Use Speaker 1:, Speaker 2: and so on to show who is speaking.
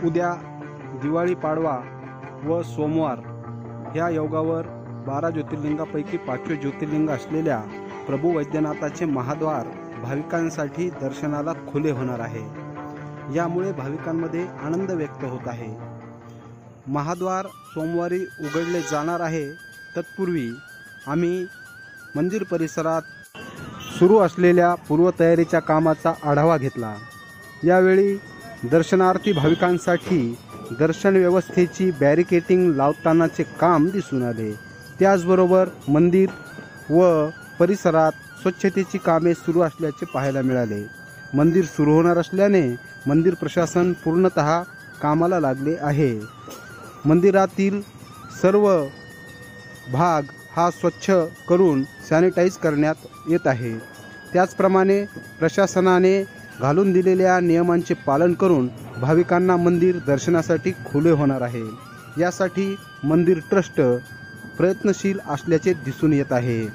Speaker 1: उद्या दिवाळी पाडवा व सोमवार ह्या योगावर 12 ज्योतिर्लिंगापैकी 5वे ज्योतिर्लिंग असलेल्या प्रभू वैद्यनाथाचे महाद्वार भाविकांसाठी दर्शनाला खुले होणार आहे। यामुळे भाविकांमध्ये आनंद व्यक्त होत आहे। महाद्वार सोमवारी उघडले जाणार आहे। तत्पूर्वी आम्ही मंदिर परिसरात सुरू असलेल्या पूर्वतयारीच्या कामाचा आढावा घेतला। यावेळी दर्शनार्थी भाविकांसाठी दर्शन व्यवस्थेची बॅरिकेटिंग लावतानाचे काम दिसून आले। त्याचबरोबर मंदिर व परिसरात स्वच्छतेची कामे सुरू असल्याचे पाहायला मिळाले। मंदिर सुरू होणार असल्याने मंदिर प्रशासन पूर्णतः कामाला लागले आहे। मंदिरातील सर्व भाग हा स्वच्छ करून सॅनिटाईज करण्यात येत आहे। त्याचप्रमाणे प्रशासनाने घालून दिलेल्या नियमांचे पालन करून भाविकांना मंदिर दर्शनासाठी खुले होणार आहे। यासाठी मंदिर ट्रस्ट प्रयत्नशील असल्याचे दिसून येत आहे।